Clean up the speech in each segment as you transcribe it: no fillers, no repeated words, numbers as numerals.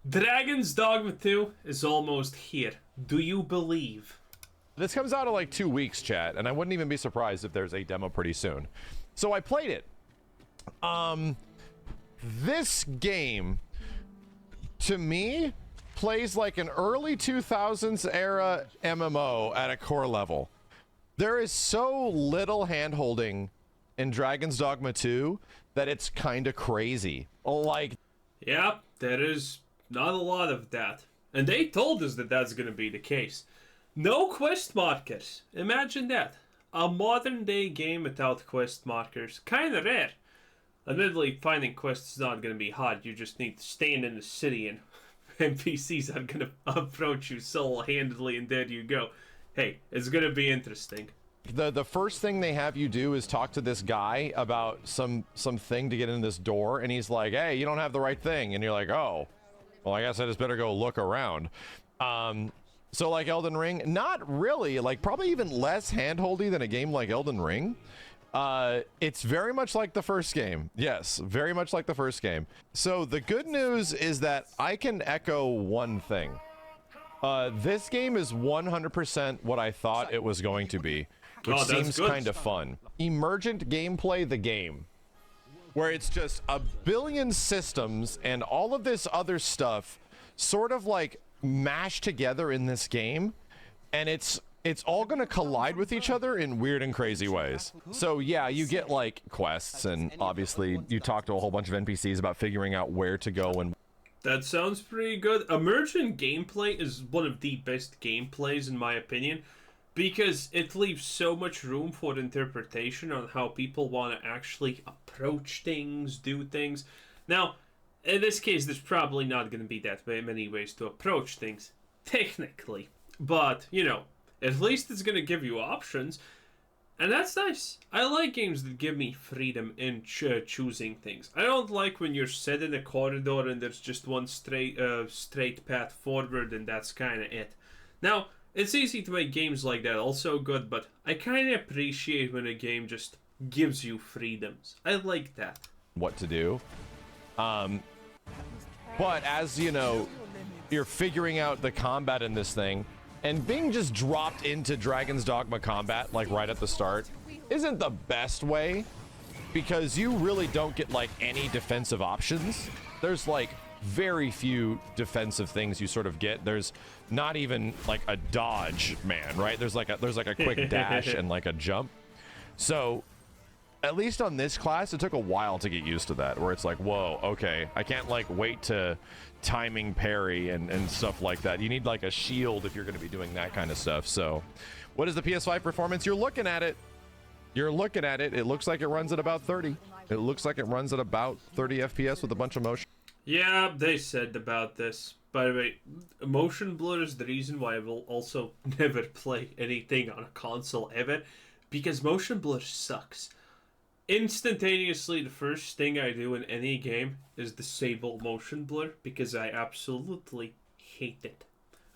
Dragon's Dogma 2 is almost here. Do you believe? This comes out in like 2 weeks, chat, and I wouldn't even be surprised if there's a demo pretty soon. So I played it. This game, to me, plays like an early 2000s era MMO at a core level. There is so little hand-holding in Dragon's Dogma 2 that it's kind of crazy. Like, Yep, there is not a lot of that. And they told us that that's going to be the case. No quest markers. Imagine that. A modern day game without quest markers. Kinda rare. Admittedly, finding quests is not going to be hard. You just need to stand in the city and NPCs are going to approach you single-handedly and there you go. Hey, it's going to be interesting. the first thing they have you do is talk to this guy about something to get in this door, and he's like, hey, you don't have the right thing, and you're like, oh, well, I guess I just better go look around. So like Elden Ring, not really, like probably even less handholdy than a game like Elden Ring. It's very much like the first game. Yes, very much like the first game. So the good news is that I can echo one thing. This game is 100% what I thought it was going to be, which seems kind of fun. Emergent gameplay, the game, where it's just a billion systems and all of this other stuff sort of like mashed together in this game, and it's all going to collide with each other in weird and crazy ways. So yeah, you get like quests, and obviously you talk to a whole bunch of NPCs about figuring out where to go. And that sounds pretty good. Emergent gameplay is one of the best gameplays in my opinion, because it leaves so much room for interpretation on how people want to actually approach things, do things. Now, in this case, there's probably not going to be that many ways to approach things, technically. But, you know, at least it's going to give you options. And that's nice. I like games that give me freedom in choosing things. I don't like when you're set in a corridor and there's just one straight path forward and that's kind of it. Now, it's easy to make games like that also good, but I kind of appreciate when a game just gives you freedoms. I like that. What to do. But as you know, you're figuring out the combat in this thing, and being just dropped into Dragon's Dogma combat like right at the start isn't the best way, because you really don't get like any defensive options. There's like very few defensive things you sort of get. There's not even like a dodge, man, right? There's like a quick dash and like a jump. So at least on this class, it took a while to get used to that, where it's like, whoa, okay, I can't like wait to timing parry and stuff like that. You need like a shield if you're going to be doing that kind of stuff. So what is the PS5 performance? You're looking at it. It looks like it runs at about 30. It looks like it runs at about 30 FPS with a bunch of motion. Yeah, they said about this. By the way, motion blur is the reason why I will also never play anything on a console ever, because motion blur sucks. Instantaneously, the first thing I do in any game is disable motion blur, because I absolutely hate it.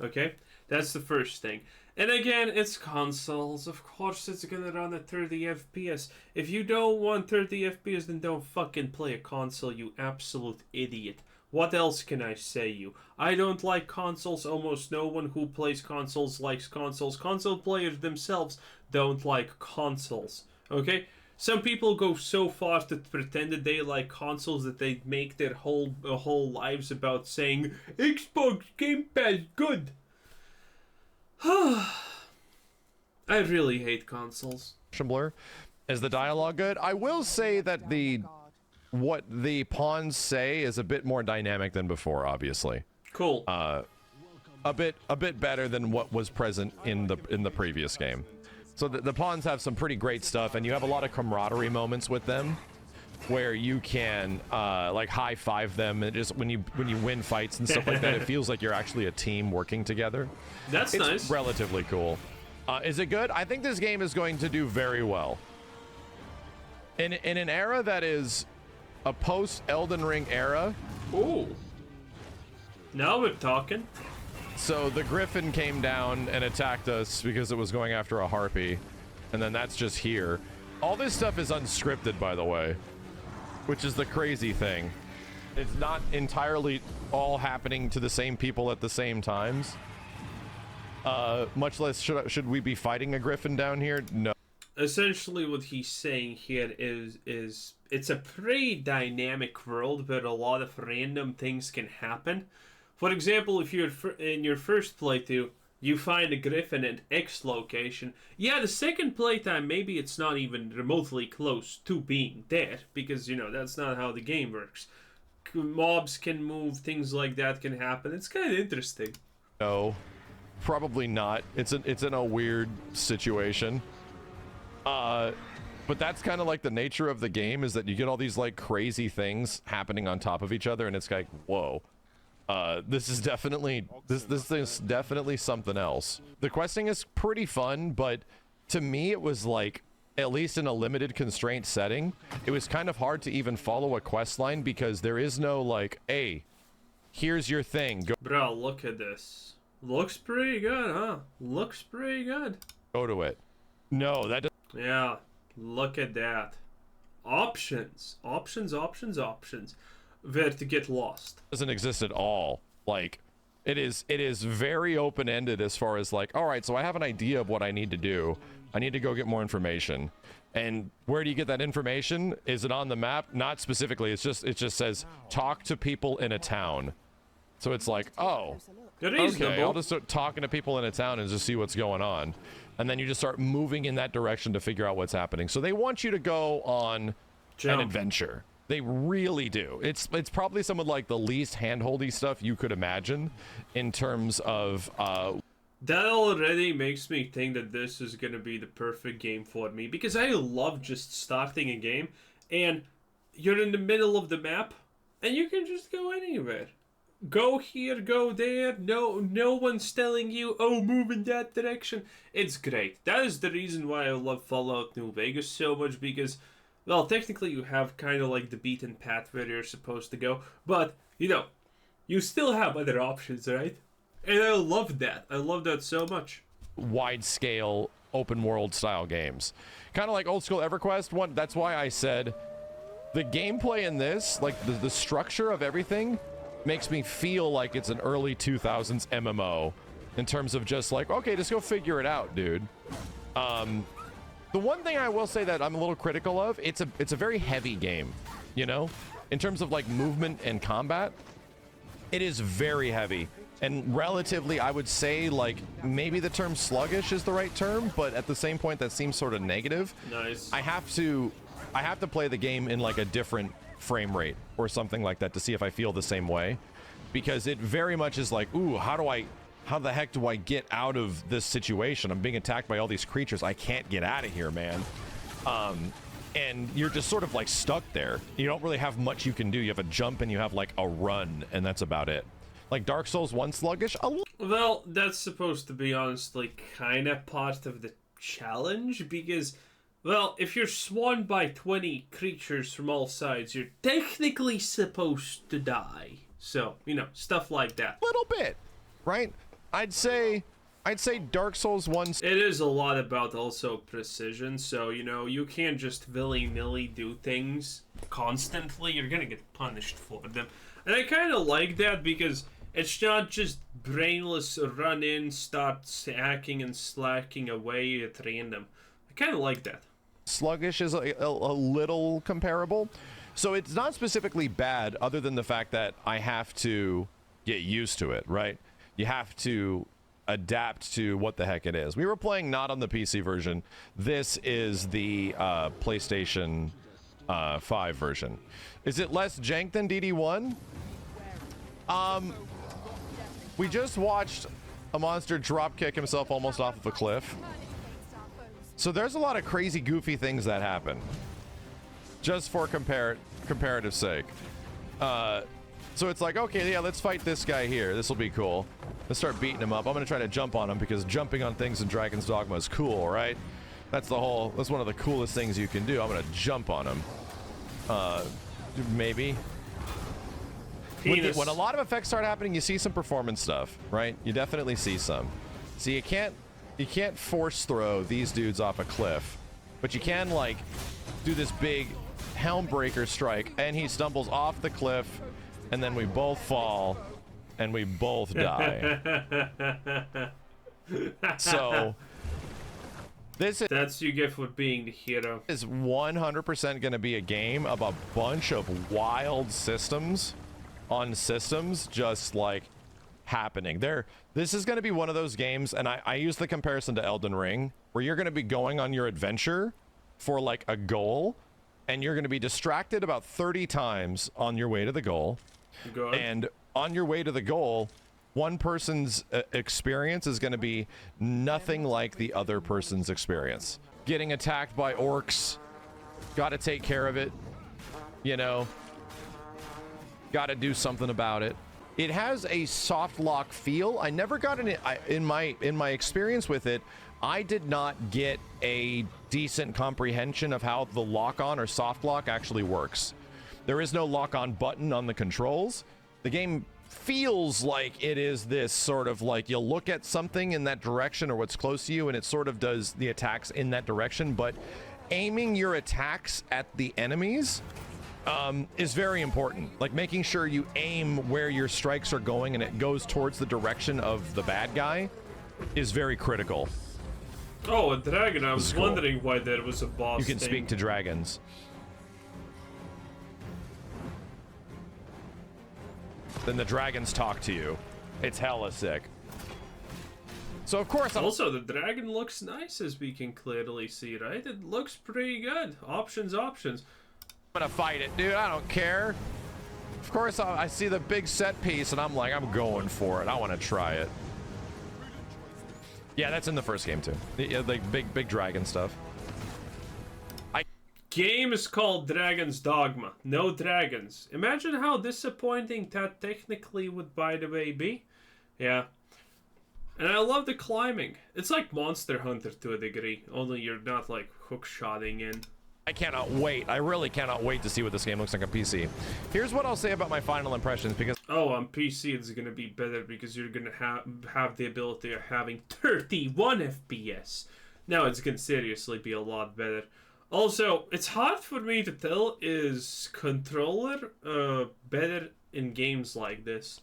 Okay? That's the first thing. And again, it's consoles. Of course it's gonna run at 30 FPS. If you don't want 30 FPS, then don't fucking play a console, you absolute idiot. What else can I say you? I don't like consoles. Almost no one who plays consoles likes consoles. Console players themselves don't like consoles. Okay? Some people go so far to pretend that they like consoles that they make their whole lives about saying Xbox Game Pass good. I really hate consoles. Blur. Is the dialogue good? I will say that what the pawns say is a bit more dynamic than before, obviously. Cool. A bit better than what was present in the previous game. So the pawns have some pretty great stuff, and you have a lot of camaraderie moments with them, where you can like high five them, and just when you win fights and stuff like that, it feels like you're actually a team working together. That's nice. It's relatively cool. Is it good? I think this game is going to do very well. In an era that is a post Elden Ring era. Ooh. Now we're talking. So the Griffin came down and attacked us because it was going after a harpy, and then that's just here. All this stuff is unscripted, by the way, which is the crazy thing. It's not entirely all happening to the same people at the same times. Much less should we be fighting a griffin down here? No. Essentially what he's saying here is it's a pretty dynamic world where a lot of random things can happen. For example, if you're in your first playthrough, you find a griffin at X location. Yeah, the second playtime, maybe it's not even remotely close to being there, because, you know, that's not how the game works. Mobs can move, things like that can happen. It's kind of interesting. No, probably not. It's in a weird situation. But that's kind of like the nature of the game, is that you get all these like crazy things happening on top of each other, and it's like, whoa. This is definitely this is definitely something else. The questing is pretty fun, but to me it was like, at least in a limited constraint setting, it was kind of hard to even follow a quest line, because there is no like, hey, here's your thing. Bro, look at this. Looks pretty good, huh? Looks pretty good. Go to it. No, that doesn't. Yeah, look at that. Options. Where to get lost. Doesn't exist at all. Like, it is very open-ended as far as like, all right, so I have an idea of what I need to do. I need to go get more information. And where do you get that information? Is it on the map? Not specifically. It just says talk to people in a town. So it's like, oh, okay, I'll just start talking to people in a town and just see what's going on. And then you just start moving in that direction to figure out what's happening. So they want you to go on an adventure. They really do. It's probably some of like the least handholdy stuff you could imagine in terms of that already makes me think that this is gonna be the perfect game for me, because I love just starting a game and you're in the middle of the map and you can just go anywhere. Go here, go there. No one's telling you, oh, move in that direction. It's great. That is the reason why I love Fallout New Vegas so much, because, well, technically you have kind of like the beaten path where you're supposed to go, but, you know, you still have other options, right? And I love that. I love that so much. Wide scale open world style games. Kind of like old school EverQuest one. That's why I said the gameplay in this, like the structure of everything, makes me feel like it's an early 2000s MMO in terms of just like, okay, just go figure it out, dude. The one thing I will say that I'm a little critical of, it's a very heavy game, you know, in terms of like movement and combat. It is very heavy, and relatively, I would say, like, maybe the term sluggish is the right term, but at the same point that seems sort of negative. Nice. I have to play the game in like a different frame rate or something like that to see if I feel the same way, because it very much is like, ooh, how the heck do I get out of this situation? I'm being attacked by all these creatures. I can't get out of here, man. And you're just sort of like stuck there. You don't really have much you can do. You have a jump and you have like a run, and that's about it. Like Dark Souls 1 sluggish. Well, that's supposed to be honestly kind of part of the challenge, because, well, if you're swarmed by 20 creatures from all sides, you're technically supposed to die. So, you know, stuff like that. Little bit, right? I'd say Dark Souls 1... It is a lot about also precision, so, you know, you can't just willy-nilly do things constantly. You're gonna get punished for them. And I kind of like that, because it's not just brainless run in, start hacking and slacking away at random. I kind of like that. Sluggish is a little comparable. So it's not specifically bad, other than the fact that I have to get used to it, right? You have to adapt to what the heck it is. We were playing not on the PC version. This is the PlayStation 5 version. Is it less jank than DD1? We just watched a monster drop kick himself almost off of a cliff. So there's a lot of crazy, goofy things that happen. Just for comparative sake. So it's like, okay, yeah, let's fight this guy here. This will be cool. Let's start beating him up. I'm gonna try to jump on him, because jumping on things in Dragon's Dogma is cool, right? That's one of the coolest things you can do. I'm gonna jump on him. Maybe. When a lot of effects start happening, you see some performance stuff, right? You definitely see some. So you can't force throw these dudes off a cliff, but you can like do this big helm breaker strike, and he stumbles off the cliff, and then we both fall, and we both die. So that's you get for being the hero. Is 100% going to be a game of a bunch of wild systems on systems just like happening there. This is going to be one of those games, and I use the comparison to Elden Ring, where you're going to be going on your adventure for like a goal, and you're going to be distracted about 30 times on your way to the goal. Good. And on your way to the goal, one person's experience is going to be nothing like the other person's experience. Getting attacked by orcs, got to take care of it, you know, got to do something about it. It has a soft lock feel. I never got in my experience with it. I did not get a decent comprehension of how the lock on or soft lock actually works. There is no lock on button on the controls. The game feels like it is this sort of like you'll look at something in that direction or what's close to you, and it sort of does the attacks in that direction, but aiming your attacks at the enemies is very important. Like making sure you aim where your strikes are going and it goes towards the direction of the bad guy is very critical. Oh, a dragon. I was wondering why there was a boss. You can speak to dragons. Then the dragons talk to you. It's hella sick. So of course also the dragon looks nice, as we can clearly see, right? It looks pretty good. Options. I'm gonna fight it, dude. I don't care. Of course I see the big set piece and I'm like, I'm going for it. I want to try it. Yeah, that's in the first game too. Like big dragon stuff. Game is called Dragon's Dogma. No dragons. Imagine how disappointing that technically would, by the way, be. Yeah. And I love the climbing. It's like Monster Hunter to a degree, only you're not like hook-shotting in. I cannot wait. I really cannot wait to see what this game looks like on PC. Here's what I'll say about my final impressions, because on PC it's gonna be better because you're gonna have the ability of having 31 FPS. Now it's gonna seriously be a lot better. Also, it's hard for me to tell, is controller better in games like this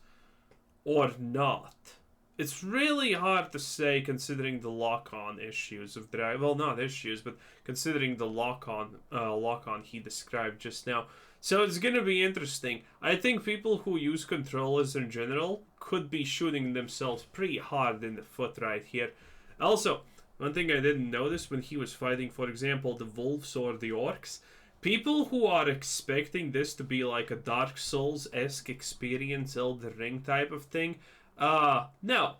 or not? It's really hard to say considering the lock-on issues of Dragon. Well, not issues, but considering the lock-on he described just now. So it's gonna be interesting. I think people who use controllers in general could be shooting themselves pretty hard in the foot right here. Also, one thing I didn't notice when he was fighting, for example, the wolves or the orcs, people who are expecting this to be like a Dark Souls-esque experience, Elden Ring type of thing, no.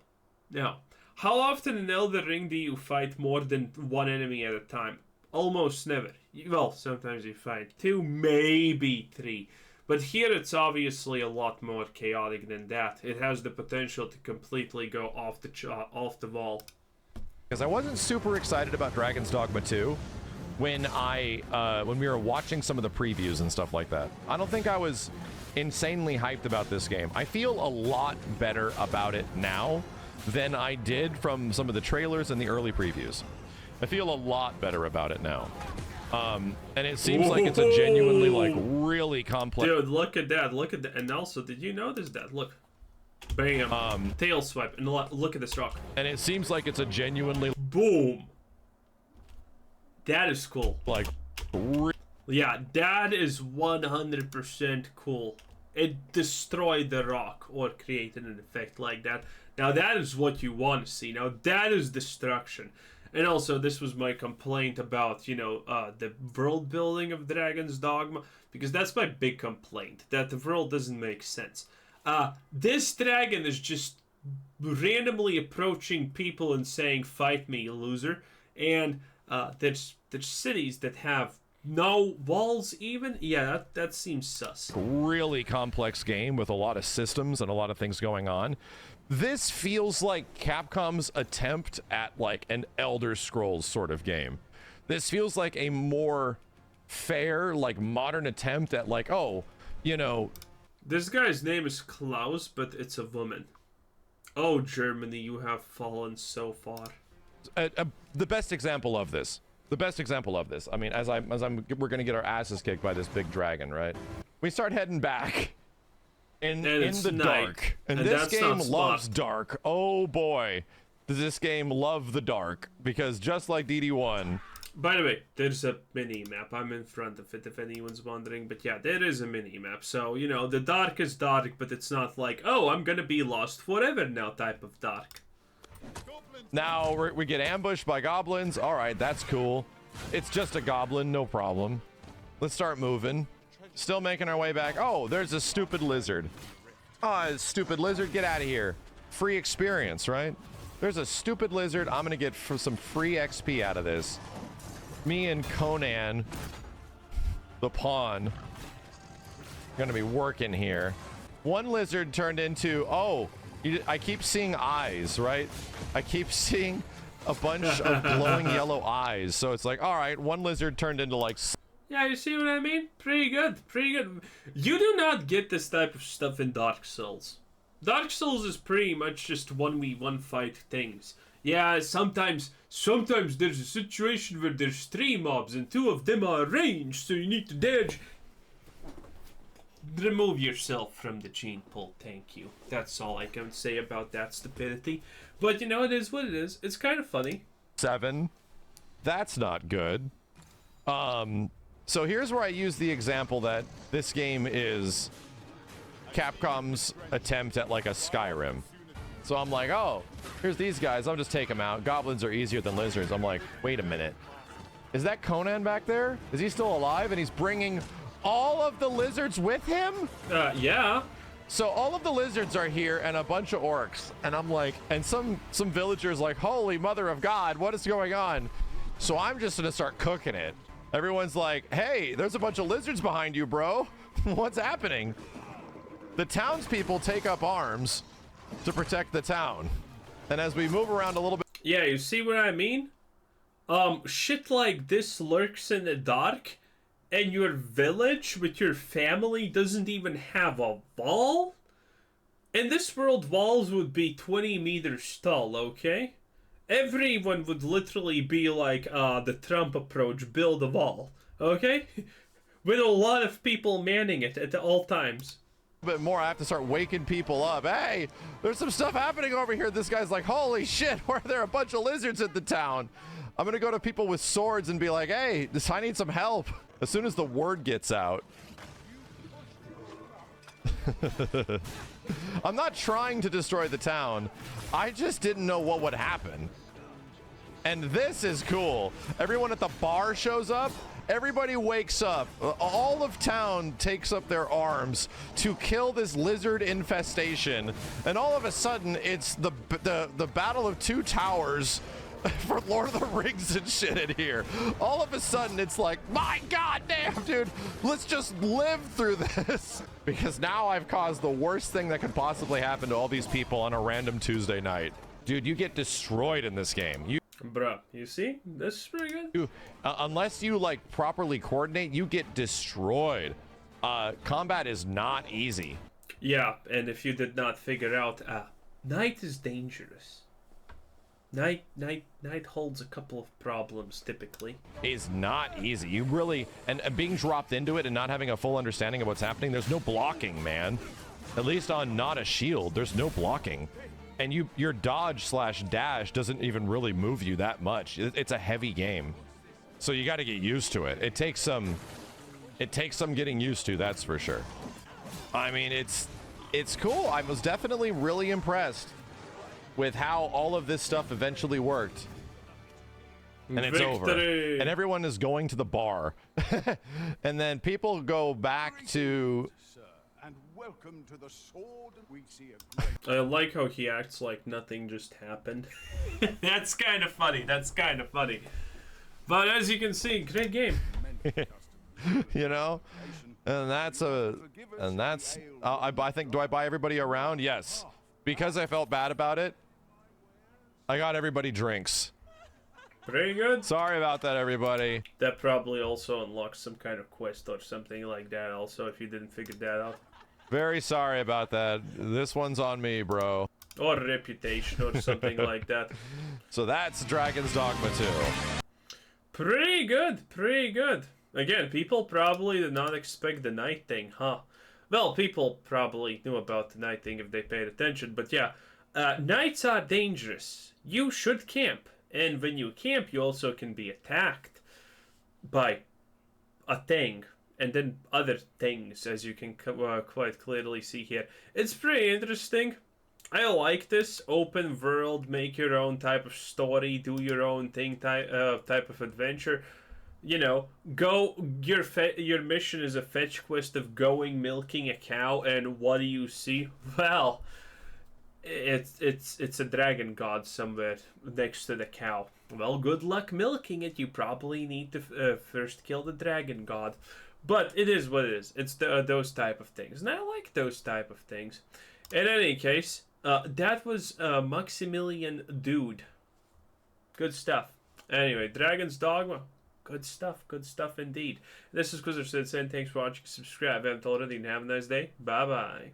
How often in Elden Ring do you fight more than one enemy at a time? Almost never. Well, sometimes you fight 2, maybe 3. But here it's obviously a lot more chaotic than that. It has the potential to completely go off the wall. Because I wasn't super excited about Dragon's Dogma 2 when we were watching some of the previews and stuff like that. I don't think I was insanely hyped about this game. I feel a lot better about it now than I did from some of the trailers and the early previews. I feel a lot better about it now. And it seems like it's a genuinely, like, really complex... Dude, look at that. Look at that. And also, did you notice that? Look. Bam. Tail swipe. And look at this rock. And it seems like it's a genuinely... Boom. That is cool. Like... Yeah, that is 100% cool. It destroyed the rock or created an effect like that. Now that is what you want to see. Now that is destruction. And also, this was my complaint about, the world building of Dragon's Dogma, because that's my big complaint, that the world doesn't make sense. This dragon is just randomly approaching people and saying, "Fight me, you loser." And there's cities that have no walls even. Yeah, that seems sus. Really complex game with a lot of systems and a lot of things going on. This feels like Capcom's attempt at like an Elder Scrolls sort of game. This feels like a more fair, like modern attempt at like, This guy's name is Klaus, but it's a woman. Oh, Germany, you have fallen so far. The best example of this. I mean, we're gonna get our asses kicked by this big dragon, right? We start heading back. in it's the night, dark. And this that's game not loves smart. dark. Oh boy, does this game love the dark? Because just like DD1, By the way, there's a mini map. I'm in front of it if anyone's wondering. But yeah, there is a mini map. So, you know, the dark is dark, but it's not like, oh, I'm gonna be lost forever now type of dark. now we get ambushed by goblins. All right, that's cool. It's just a goblin, no problem. Let's start moving. Still making our way back. Oh, there's a stupid lizard. Oh, stupid lizard, get out of here. Free experience, right? There's a stupid lizard. I'm gonna get some free XP out of this. Me and Conan, the pawn, gonna be working here. One lizard turned into, oh, I keep seeing eyes, right? I keep seeing a bunch of glowing yellow eyes. So it's like, all right, one lizard turned into like... Yeah, you see what I mean? Pretty good, pretty good. You do not get this type of stuff in Dark Souls. Dark Souls is pretty much just 1v1 fight things. Yeah, sometimes there's a situation where there's 3 mobs and 2 of them are ranged, so you need to dodge. Remove yourself from the gene pool, thank you. That's all I can say about that stupidity. But you know, it is what it is. It's kind of funny. 7. That's not good. So here's where I use the example that this game is Capcom's attempt at like a Skyrim. So I'm like, oh, here's these guys. I'll just take them out. Goblins are easier than lizards. I'm like, wait a minute. Is that Conan back there? Is he still alive? And he's bringing all of the lizards with him? Yeah. So all of the lizards are here and a bunch of orcs. And I'm like, and some villagers like, holy mother of God, what is going on? So I'm just gonna start cooking it. Everyone's like, hey, there's a bunch of lizards behind you, bro. What's happening? The townspeople take up arms to protect the town. And as we move around a little bit... Yeah, you see what I mean? Shit like this lurks in the dark, and your village with your family doesn't even have a wall? In this world, walls would be 20 meters tall, okay? Everyone would literally be like, the Trump approach, build a wall, okay? With a lot of people manning it at all times. Bit more, I have to start waking people up. Hey, there's some stuff happening over here. This guy's like, holy shit, why are there a bunch of lizards in the town? I'm gonna go to people with swords and be like, hey, I need some help. As soon as the word gets out. I'm not trying to destroy the town. I just didn't know what would happen. And this is cool. Everyone at the bar shows up. Everybody wakes up. All of town takes up their arms to kill this lizard infestation. And all of a sudden, it's the battle of 2 towers for Lord of the Rings and shit in here. All of a sudden, it's like, my god damn, dude, let's just live through this. Because now I've caused the worst thing that could possibly happen to all these people on a random Tuesday night. Dude, you get destroyed in this game. Bruh, you see? This is pretty good. Unless you, like, properly coordinate, you get destroyed. Combat is not easy. Yeah, and if you did not figure out, night is dangerous. Night holds a couple of problems, typically. Is not easy. You really... And being dropped into it and not having a full understanding of what's happening, there's no blocking, man. At least on not a shield, there's no blocking. And your dodge/dash doesn't even really move you that much. It's a heavy game. So you got to get used to it. It takes some getting used to, that's for sure. I mean, it's cool. I was definitely really impressed with how all of this stuff eventually worked. And it's over. And everyone is going to the bar. And then people go back to... And welcome to the sword. We see a great... I like how he acts like nothing just happened. That's kind of funny. That's kind of funny. But as you can see, great game. You know? And I think, do I buy everybody around? Yes. Because I felt bad about it, I got everybody drinks. Pretty good. Sorry about that, everybody. That probably also unlocks some kind of quest or something like that also, if you didn't figure that out. Very sorry about that. This one's on me, bro. Or reputation or something like that. So that's Dragon's Dogma 2. Pretty good, pretty good. Again, people probably did not expect the night thing, huh? Well, people probably knew about the night thing if they paid attention, but yeah, nights are dangerous. You should camp, and when you camp, you also can be attacked by a thing, and then other things, as you can quite clearly see here. It's pretty interesting. I like this open world, make your own type of story, do your own thing type of adventure. You know, go your mission is a fetch quest of going milking a cow, and what do you see? Well, it's a dragon god somewhere next to the cow. Well, good luck milking it. You probably need to first kill the dragon god, but it is what it is. It's those type of things, and I like those type of things. In any case, that was Maximilian Dude. Good stuff. Anyway, Dragon's Dogma. Good stuff indeed. This is Quizzer saying thanks for watching. Subscribe if you haven't already, and have a nice day. Bye bye.